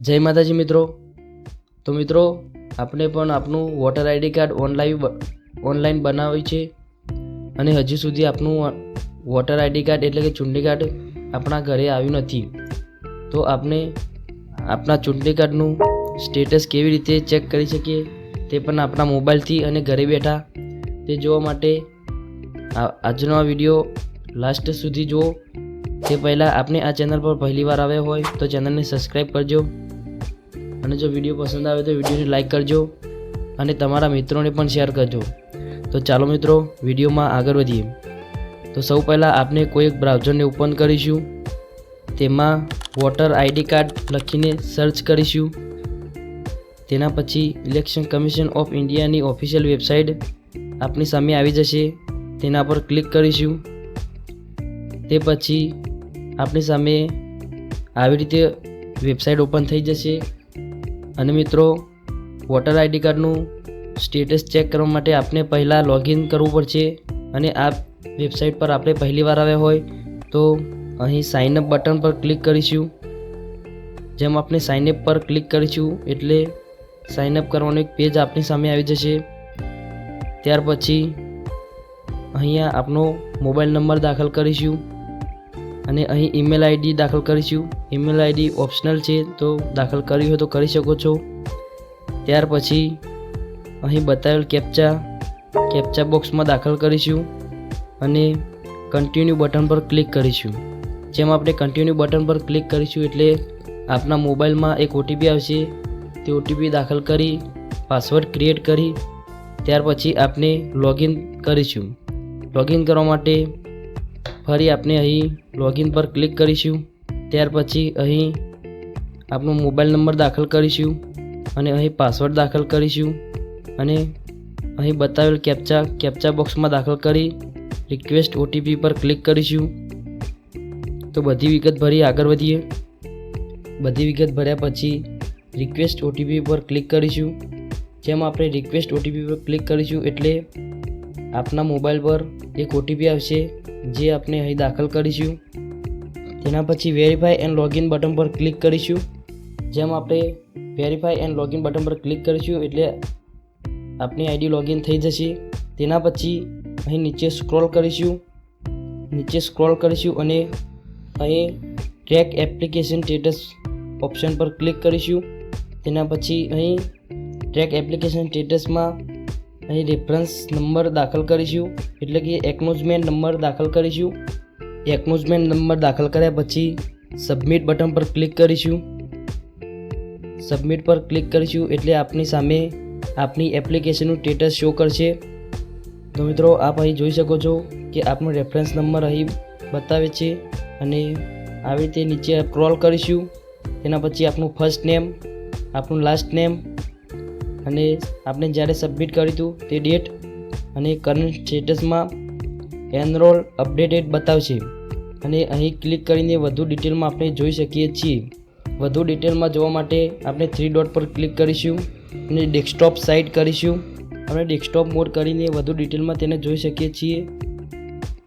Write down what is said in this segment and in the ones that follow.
જય માતાજી મિત્રો। તો મિત્રો આપણે પણ આપણું વોટર આઈડી કાર્ડ ઓનલાઈન બનાવ્યું છે અને હજી સુધી આપણું વોટર આઈડી કાર્ડ એટલે કે ચૂંટણી કાર્ડ આપણા ઘરે આવ્યું નથી। તો આપણે આપણા ચૂંટણી કાર્ડનું સ્ટેટસ કેવી રીતે ચેક કરી શકીએ તે પણ આપણા મોબાઈલથી અને ઘરે બેઠા તે જોવા માટે આજનો આ વિડીયો લાસ્ટ સુધી જુઓ। તે પહેલાં આપણે આ ચેનલ પર પહેલી વાર આવ્યા હોય તો ચેનલને સબસ્ક્રાઈબ કરજો અને જો વિડીયો પસંદ આવે તો વિડીયોને લાઈક કરજો અને તમારા મિત્રોને પણ શેર કરજો। તો ચાલો મિત્રો વિડીયોમાં આગળ વધીએ। તો સૌ પહેલાં આપણે કોઈ એક બ્રાઉઝરને ઓપન કરીશું, તેમાં વોટર આઈડી કાર્ડ લખીને સર્ચ કરીશું। તેના પછી ઇલેક્શન કમિશન ઓફ ઇન્ડિયાની ઓફિશિયલ વેબસાઇટ આપણી સામે આવી જશે, તેના પર ક્લિક કરીશું। તે પછી આપણી સામે આવી રીતે વેબસાઇટ ઓપન થઈ જશે અને મિત્રો વોટર આઈડી કાર્ડનું સ્ટેટસ ચેક કરવા માટે આપણે પહેલાં લોગિન કરવું પડશે અને આ વેબસાઇટ પર આપણે પહેલી વાર આવ્યા હોય તો અહીં સાઇનઅપ બટન પર ક્લિક કરીશું। જેમ આપણે સાઇનઅપ પર ક્લિક કરીશું એટલે સાઇનઅપ કરવાનું એક પેજ આપણી સામે આવી જશે। ત્યાર પછી અહીંયા આપણો મોબાઈલ નંબર દાખલ કરીશું અને અહીં ઈમેલ આઈડી દાખલ કરીશું। ઈમેલ આઈડી ઓપ્શનલ છે તો દાખલ કરવી હોય તો કરી શકો છો। ત્યાર પછી અહીં બતાવેલ કેપ્ચા બોક્સમાં દાખલ કરીશું અને કન્ટિન્યુ બટન પર ક્લિક કરીશું। જેમ આપણે કન્ટિન્યુ બટન પર ક્લિક કરીશું એટલે આપણા મોબાઈલમાં એક ઓટીપી આવશે, તે ઓટીપી દાખલ કરી પાસવર્ડ ક્રિએટ કરી ત્યાર પછી આપણે લોગિન કરીશું। લોગિન કરવા માટે ફરી આપણે અહીં લોગિન પર ક્લિક કરીશું। ત્યાર પછી અહીં આપણો મોબાઈલ નંબર દાખલ કરીશું અને અહીં પાસવર્ડ દાખલ કરીશું અને અહીં બતાવેલ કેપ્ચા બોક્સમાં દાખલ કરી રિક્વેસ્ટ ઓટીપી પર ક્લિક કરીશું। તો બધી વિગત ભરી આગળ વધીએ। બધી વિગત ભર્યા પછી રિક્વેસ્ટ ઓટીપી પર ક્લિક કરીશું। જેમ આપણે રિક્વેસ્ટ ઓટીપી પર ક્લિક કરીશું એટલે આપણા મોબાઈલ પર એક ઓટીપી આવશે જે આપણે અહીં દાખલ કરીશું। તેના પછી વેરીફાઈ એન્ડ લોગિન બટન પર ક્લિક કરીશું। જેમ આપણે વેરીફાઈ એન્ડ લોગિન બટન પર ક્લિક કરીશું એટલે આપણી આઈડી લોગિન થઈ જશે। તેના પછી અહીં નીચે સ્ક્રોલ કરીશું અને અહીં ટ્રેક એપ્લિકેશન સ્ટેટસ ઓપ્શન પર ક્લિક કરીશું। તેના પછી અહીં ટ્રેક એપ્લિકેશન સ્ટેટસમાં અહીં રેફરન્સ નંબર દાખલ કરીશું એટલે કે એકનોલેજમેન્ટ નંબર દાખલ કરીશું। એકનોલેજમેન્ટ નંબર દાખલ કર્યા પછી સબમિટ બટન પર ક્લિક કરીશું। સબમિટ પર ક્લિક કરીશું એટલે આપણી સામે આપણી એપ્લિકેશનનું સ્ટેટસ શો કરશે। તો મિત્રો આપ અહીં જોઈ શકો છો કે આપણો રેફરન્સ નંબર અહીં બતાવે છે અને આવી રીતે નીચે સ્ક્રોલ કરીશું। તેના પછી આપણું ફર્સ્ટ નેમ, આપણું લાસ્ટ નેમ અને આપણે જ્યારે સબમિટ કર્યું હતું તે ડેટ અને કરંટ સ્ટેટસમાં એનરોલ અપડેટેડ બતાવશે અને અહીં ક્લિક કરીને વધુ ડિટેલમાં આપણે જોઈ શકીએ છીએ। વધુ ડિટેલમાં જોવા માટે આપણે 3 ડોટ પર ક્લિક કરીશું અને ડેસ્કટોપ સાઇટ કરીશું। આપણે ડેસ્કટોપ મોડ કરીને વધુ ડિટેલમાં તેને જોઈ શકીએ છીએ।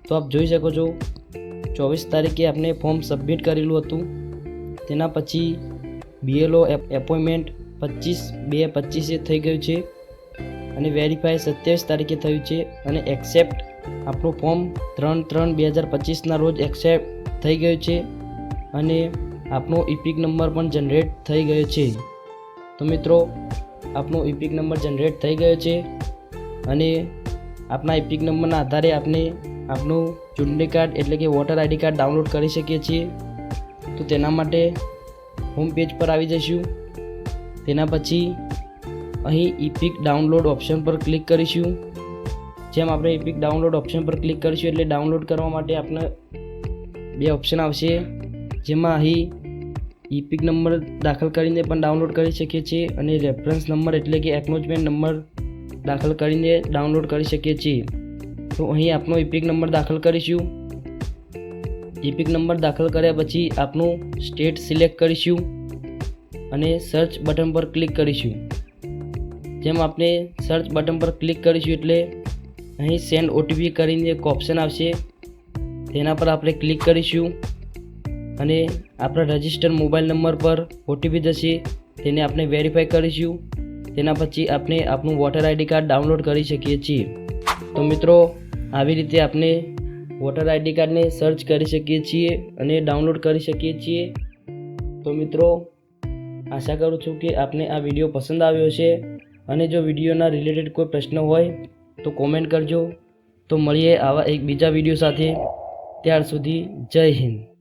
તો આપ જોઈ શકો છો 24 તારીખે આપણે ફોર્મ સબમિટ કરેલું હતું। તેના પછી BLO એપોઇન્ટમેન્ટ 25/2/25 થઈ ગયું છે અને વેરીફાઈ 27 તારીખે થયું છે અને એક્સેપ્ટ આપણું ફોર્મ 3/3/2025ના રોજ એક્સેપ્ટ થઈ ગયું છે અને આપણો ઇપિક નંબર પણ જનરેટ થઈ ગયો છે। તો મિત્રો આપણો ઇપિક નંબર જનરેટ થઈ ગયો છે અને આપણા ઇપિક નંબરના આધારે આપણે આપણું ચૂંટણી કાર્ડ એટલે કે વોટર આઈડી કાર્ડ ડાઉનલોડ કરી શકીએ છીએ। તો તેના માટે હોમ પેજ પર આવી જઈશું। તેના પછી અહીં ઇપિક ડાઉનલોડ ઓપ્શન પર ક્લિક કરીશું। જેમ આપણે ઇપિક ડાઉનલોડ ઓપ્શન પર ક્લિક કરીશું એટલે ડાઉનલોડ કરવા માટે આપણે 2 ઓપ્શન આવશે, જેમાં અહીં ઇપિક નંબર દાખલ કરીને પણ ડાઉનલોડ કરી શકીએ છીએ અને રેફરન્સ નંબર એટલે કે એકનોલેજમેન્ટ નંબર દાખલ કરીને ડાઉનલોડ કરી શકીએ છીએ। તો અહીં આપણો ઇપિક નંબર દાખલ કરીશું। ઇપિક નંબર દાખલ કર્યા પછી આપણું સ્ટેટ સિલેક્ટ કરીશું અને સર્ચ બટન પર ક્લિક કરીશું। જેમ આપણે સર્ચ બટન પર ક્લિક કરીશું એટલે અહીં સેન્ડ ઓટીપી કરીને એક ઓપ્શન આવશે, તેના પર આપણે ક્લિક કરીશું। અને આપણા રજિસ્ટર મોબાઈલ નંબર પર ઓટીપી જશે, તેને આપણે વેરીફાઈ કરીશું. તેના પછી આપણે આપણું વોટર આઈડી કાર્ડ ડાઉનલોડ કરી શકીએ છીએ. તો મિત્રો, આવી રીતે આપણે વોટર આઈડી કાર્ડને સર્ચ કરી શકીએ છીએ અને ડાઉનલોડ કરી શકીએ છીએ. તો મિત્રો, આશા કરું છું કે આપને આ વિડીયો પસંદ આવ્યો છે, અને જો વિડીયોના રિલેટેડ કોઈ પ્રશ્ન હોય તો કોમેન્ટ કરજો. તો મળીએ આવા એક બીજા વિડીયો સાથે. ત્યાર સુધી જય હિન્દ.